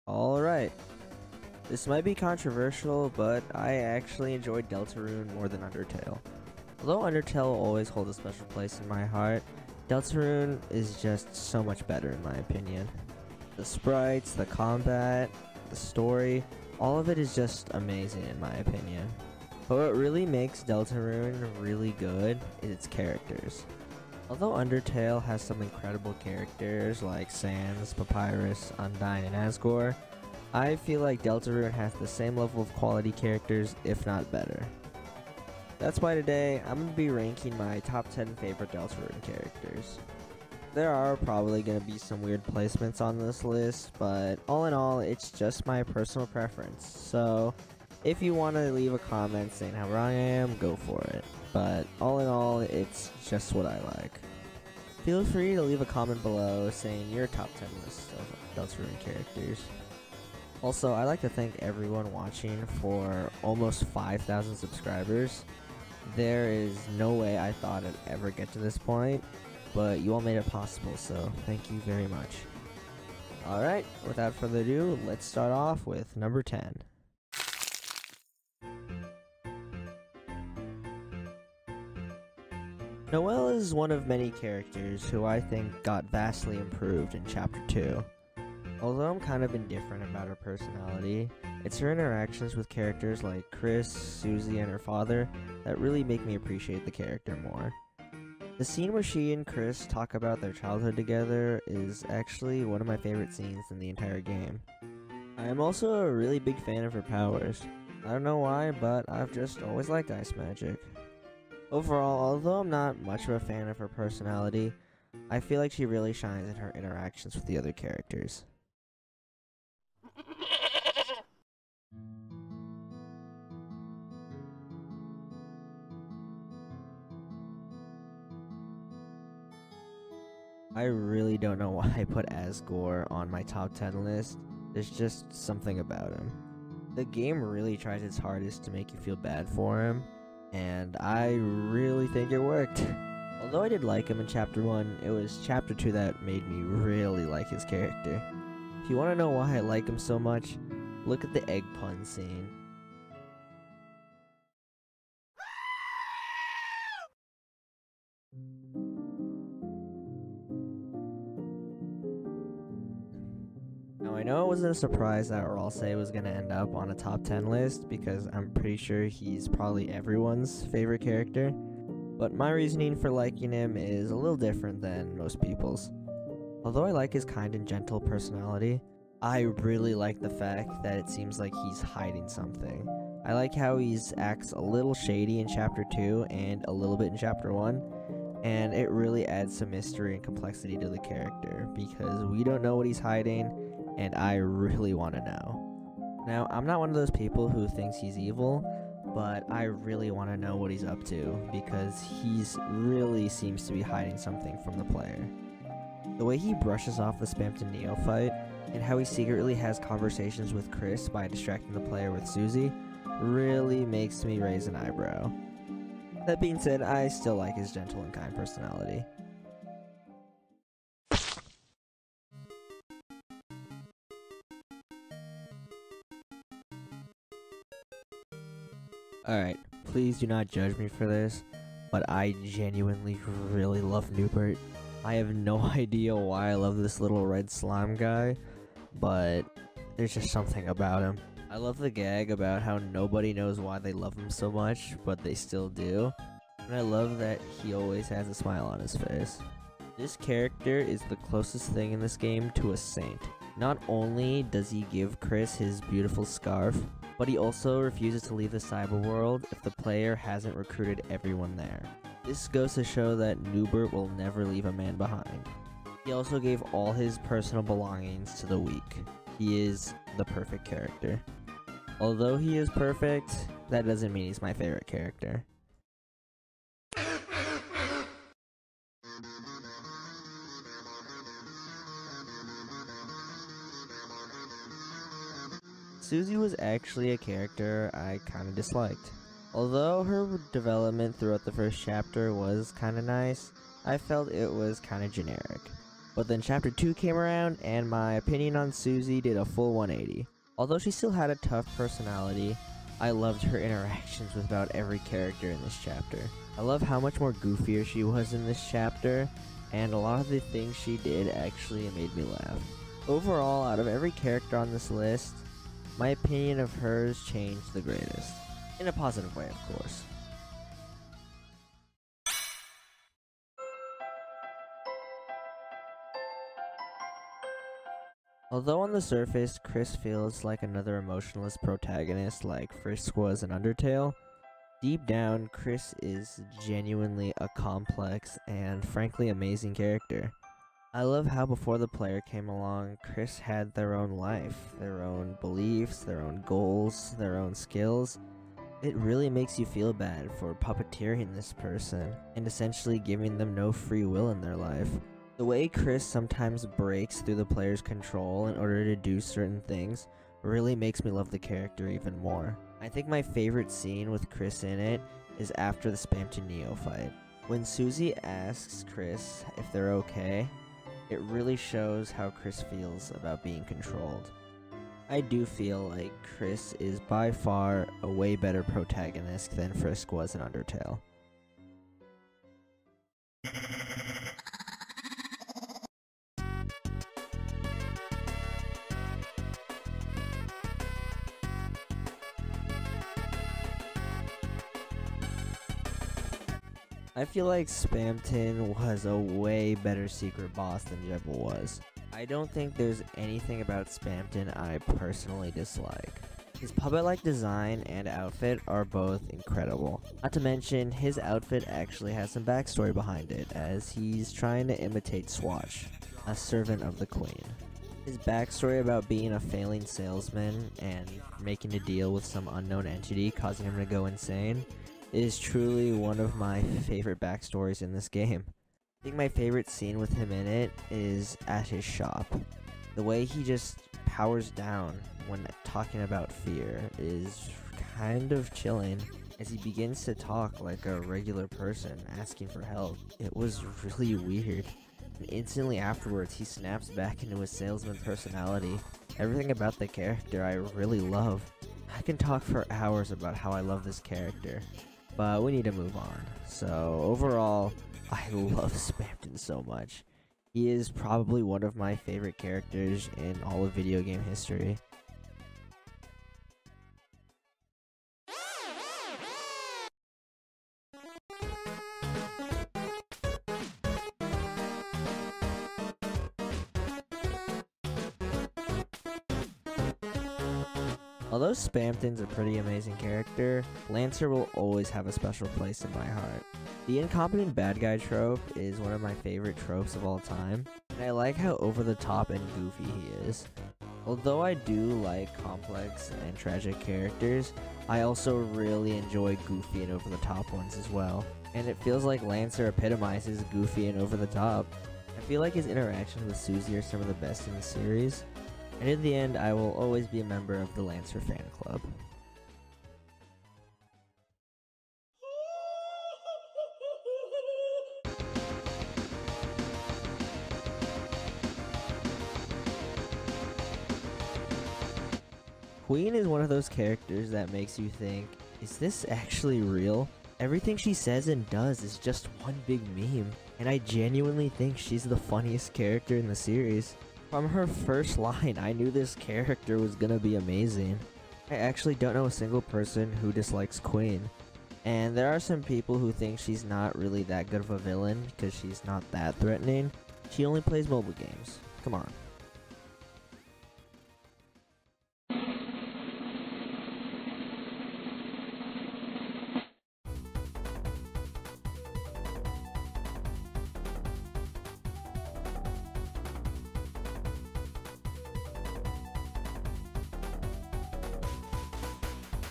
Alright, this might be controversial, but I actually enjoyed Deltarune more than Undertale. Although Undertale will always hold a special place in my heart, Deltarune is just so much better in my opinion. The sprites, the combat, the story, all of it is just amazing in my opinion. But what really makes Deltarune really good is its characters. Although Undertale has some incredible characters like Sans, Papyrus, Undyne, and Asgore, I feel like Deltarune has the same level of quality characters, if not better. That's why today, I'm going to be ranking my top 10 favorite Deltarune characters. There are probably going to be some weird placements on this list, but all in all, it's just my personal preference. So, if you want to leave a comment saying how wrong I am, go for it. But all in all, it's just what I like. Feel free to leave a comment below saying your top 10 list of Deltarune characters. Also, I'd like to thank everyone watching for almost 5,000 subscribers. There is no way I thought I'd ever get to this point, but you all made it possible, so thank you very much. Alright, without further ado, let's start off with number 10. Noelle is one of many characters who I think got vastly improved in Chapter 2. Although I'm kind of indifferent about her personality, it's her interactions with characters like Chris, Susie, and her father that really make me appreciate the character more. The scene where she and Chris talk about their childhood together is actually one of my favorite scenes in the entire game. I am also a really big fan of her powers. I don't know why, but I've just always liked ice magic. Overall, although I'm not much of a fan of her personality, I feel like she really shines in her interactions with the other characters. I really don't know why I put Asgore on my top 10 list. There's just something about him. The game really tries its hardest to make you feel bad for him, and I really think it worked. Although I did like him in Chapter 1, it was Chapter 2 that made me really like his character. If you want to know why I like him so much, look at the egg pun scene. Now I know it wasn't a surprise that Ralsei was going to end up on a top 10 list because I'm pretty sure he's probably everyone's favorite character, but my reasoning for liking him is a little different than most people's. Although I like his kind and gentle personality, I really like the fact that it seems like he's hiding something. I like how he acts a little shady in Chapter 2 and a little bit in Chapter 1, and it really adds some mystery and complexity to the character because we don't know what he's hiding, and I really want to know. Now, I'm not one of those people who thinks he's evil, but I really want to know what he's up to because he's really seems to be hiding something from the player. The way he brushes off the Spamton neophyte, and how he secretly has conversations with Chris by distracting the player with Susie, really makes me raise an eyebrow. That being said, I still like his gentle and kind personality. Alright, please do not judge me for this, but I genuinely really love Newbert. I have no idea why I love this little red slime guy, but there's just something about him. I love the gag about how nobody knows why they love him so much, but they still do. And I love that he always has a smile on his face. This character is the closest thing in this game to a saint. Not only does he give Chris his beautiful scarf, but he also refuses to leave the cyber world if the player hasn't recruited everyone there. This goes to show that Newbert will never leave a man behind. He also gave all his personal belongings to the weak. He is the perfect character. Although he is perfect, that doesn't mean he's my favorite character. Susie was actually a character I kinda disliked. Although her development throughout the first chapter was kinda nice, I felt it was kinda generic. But then chapter 2 came around and my opinion on Susie did a full 180. Although she still had a tough personality, I loved her interactions with about every character in this chapter. I love how much more goofier she was in this chapter, and a lot of the things she did actually made me laugh. Overall, out of every character on this list, my opinion of hers changed the greatest. In a positive way, of course. Although on the surface, Chris feels like another emotionless protagonist like Frisk was in Undertale, deep down, Chris is genuinely a complex and frankly amazing character. I love how before the player came along, Chris had their own life, their own beliefs, their own goals, their own skills. It really makes you feel bad for puppeteering this person and essentially giving them no free will in their life. The way Chris sometimes breaks through the player's control in order to do certain things really makes me love the character even more. I think my favorite scene with Chris in it is after the Spamton Neo fight. When Susie asks Chris if they're okay, it really shows how Chris feels about being controlled. I do feel like Chris is by far a way better protagonist than Frisk was in Undertale. I feel like Spamton was a way better secret boss than Jebel was. I don't think there's anything about Spamton I personally dislike. His puppet-like design and outfit are both incredible. Not to mention, his outfit actually has some backstory behind it, as he's trying to imitate Swatch, a servant of the Queen. His backstory about being a failing salesman and making a deal with some unknown entity causing him to go insane is truly one of my favorite backstories in this game. I think my favorite scene with him in it is at his shop. The way he just powers down when talking about fear is kind of chilling as he begins to talk like a regular person asking for help. It was really weird. And instantly afterwards, he snaps back into his salesman personality. Everything about the character I really love. I can talk for hours about how I love this character, but we need to move on. So overall, I love Spamton so much. He is probably one of my favorite characters in all of video game history. Although Spamton's a pretty amazing character, Lancer will always have a special place in my heart. The incompetent bad guy trope is one of my favorite tropes of all time, and I like how over the top and goofy he is. Although I do like complex and tragic characters, I also really enjoy goofy and over the top ones as well. And it feels like Lancer epitomizes goofy and over the top. I feel like his interactions with Susie are some of the best in the series, and in the end I will always be a member of the Lancer fan club. Queen is one of those characters that makes you think, is this actually real? Everything she says and does is just one big meme, and I genuinely think she's the funniest character in the series. From her first line, I knew this character was gonna be amazing. I actually don't know a single person who dislikes Queen, and there are some people who think she's not really that good of a villain because she's not that threatening. She only plays mobile games. Come on.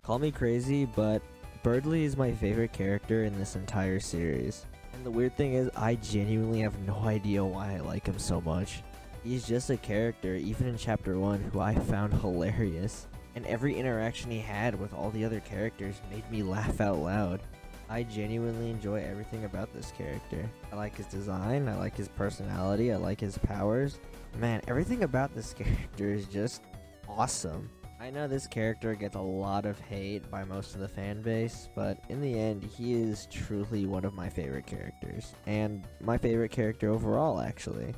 Call me crazy, but Birdley is my favorite character in this entire series. And the weird thing is, I genuinely have no idea why I like him so much. He's just a character, even in Chapter 1, who I found hilarious. And every interaction he had with all the other characters made me laugh out loud. I genuinely enjoy everything about this character. I like his design, I like his personality, I like his powers. Man, everything about this character is just awesome. I know this character gets a lot of hate by most of the fan base, but in the end, he is truly one of my favorite characters. And my favorite character overall, actually.